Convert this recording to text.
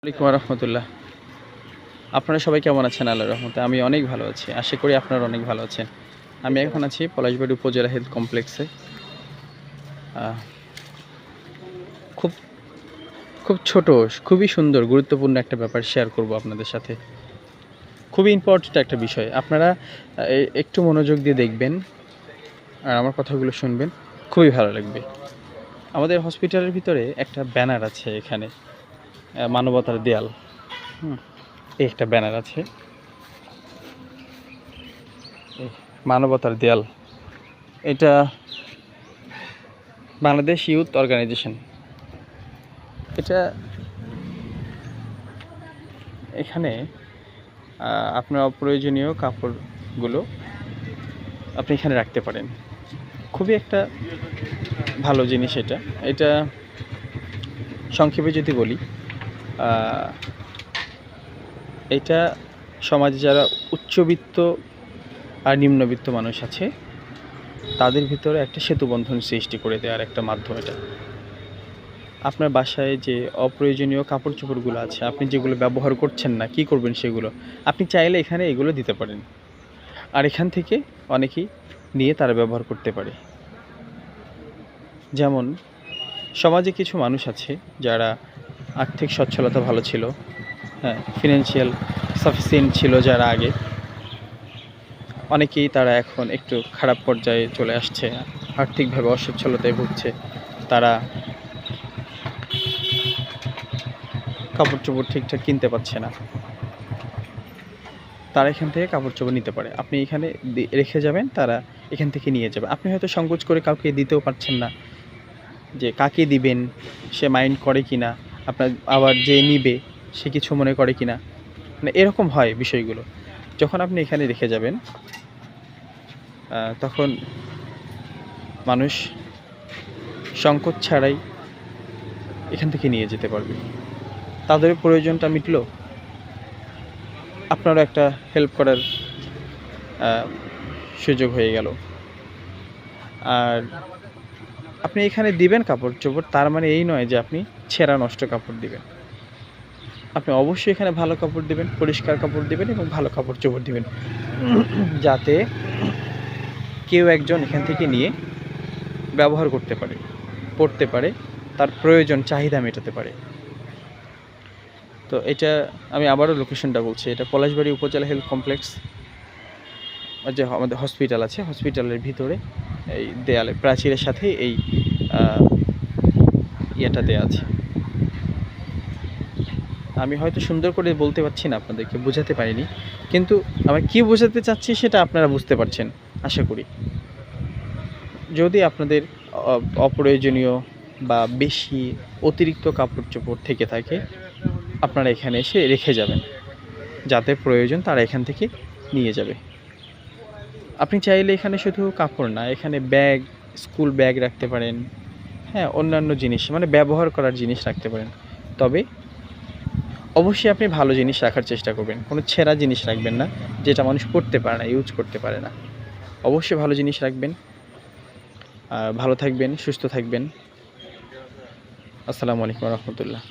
আসসালামু আলাইকুম রহমতুল্লাহ। আপনারা সবাই কেমন আছেন? আল্লাহর রহমতে আমি অনেক ভালো আছি। আশা করি আপনারা অনেক ভালো আছেন। আমি এখন আছি পলাশবাড়ি উপজেলা হেলথ কমপ্লেক্সে। আহ, খুব খুব ছোট, খুবই সুন্দর, গুরুত্বপূর্ণ একটা ব্যাপার শেয়ার করব আপনাদের সাথে। খুবই ইম্পর্ট্যান্ট একটা বিষয়। আপনারা একটু মনোযোগ দিয়ে দেখবেন আর আমার কথাগুলো শুনবেন, খুবই ভালো লাগবে। আমাদের হসপিটালের ভিতরে একটা ব্যানার আছে এখানে, মানবতার দেয়াল। এই একটা ব্যানার আছে, মানবতার দেয়াল। এটা বাংলাদেশ ইউথ অর্গানাইজেশন। এটা এখানে আপনার অপ্রয়োজনীয় কাপড়গুলো আপনি এখানে রাখতে পারেন। খুবই একটা ভালো জিনিস এটা। এটা সংক্ষেপে যদি বলি, এটা সমাজে যারা উচ্চবিত্ত আর নিম্নবিত্ত মানুষ আছে তাদের ভিতরে একটা সেতুবন্ধন সৃষ্টি করে দেওয়ার একটা মাধ্যম এটা। আপনার বাসায় যে অপ্রয়োজনীয় কাপড় চোপড়গুলো আছে, আপনি যেগুলো ব্যবহার করছেন না, কি করবেন সেগুলো আপনি চাইলে এখানে এগুলো দিতে পারেন। আর এখান থেকে অনেকেই নিয়ে তারা ব্যবহার করতে পারে। যেমন সমাজে কিছু মানুষ আছে যারা আর্থিক সচ্ছলতা ভালো ছিল, হ্যাঁ, ফিনান্সিয়াল সাফিসিয়েন্ট ছিল যারা আগে, অনেকেই তারা এখন একটু খারাপ পর্যায়ে চলে আসছে, আর্থিকভাবে অসচ্ছলতায় ভুগছে। তারা কাপড় চোপড় ঠিকঠাক কিনতে পারছে না, তারা এখান থেকে কাপড় চোপড় নিতে পারে। আপনি এখানে রেখে যাবেন, তারা এখান থেকে নিয়ে যাবে। আপনি হয়তো সংকোচ করে কাউকে দিতেও পারছেন না, যে কাকে দিবেন, সে মাইন্ড করে কি না, আপনার আবার যে নিবে সে কিছু মনে করে কি না, মানে এরকম হয় বিষয়গুলো। যখন আপনি এখানে রেখে যাবেন তখন মানুষ সংকোচ ছাড়াই এখান থেকে নিয়ে যেতে পারবে। তাদের প্রয়োজনটা মিটলো, আপনারও একটা হেল্প করার সুযোগ হয়ে গেল। আর আপনি এখানে দিবেন কাপড় চোপড়, তার মানে এই নয় যে আপনি ছেঁড়া নষ্ট কাপড় দিবেন। আপনি অবশ্যই এখানে ভালো কাপড় দিবেন, পরিষ্কার কাপড় দিবেন এবং ভালো কাপড় চোপড় দিবেন, যাতে কেউ একজন এখান থেকে নিয়ে ব্যবহার করতে পারে, পড়তে পারে, তার প্রয়োজন চাহিদা মেটাতে পারে। তো এটা আমি আবারও লোকেশনটা বলছি, এটা পলাশবাড়ি উপজেলা হেলথ কমপ্লেক্স, যে আমাদের হসপিটাল আছে, হসপিটালের ভিতরে এই দেয়ালে প্রাচীরের সাথে এই ইয়েটা দেওয়া আছে। আমি হয়তো সুন্দর করে বলতে পারছি না, আপনাদেরকে বোঝাতে পারিনি, কিন্তু আমি কী বোঝাতে চাচ্ছি সেটা আপনারা বুঝতে পারছেন আশা করি। যদি আপনাদের অপ্রয়োজনীয় বা বেশি অতিরিক্ত কাপড় চোপড় থেকে থাকে, আপনারা এখানে এসে রেখে যাবেন, যাদের প্রয়োজন তারা এখান থেকে নিয়ে যাবে। আপনি চাইলে এখানে শুধু কাপড় না, এখানে ব্যাগ, স্কুল ব্যাগ রাখতে পারেন, হ্যাঁ, অন্যান্য জিনিস মানে ব্যবহার করার জিনিস রাখতে পারেন। তবে অবশ্যই আপনি ভালো জিনিস রাখার চেষ্টা করবেন, কোনো ছেঁড়া জিনিস রাখবেন না যেটা মানুষ পড়তে পারে না, ইউজ করতে পারে না। অবশ্যই ভালো জিনিস রাখবেন। ভালো থাকবেন, সুস্থ থাকবেন। আসসালামু আলাইকুম রহমতুল্লাহ।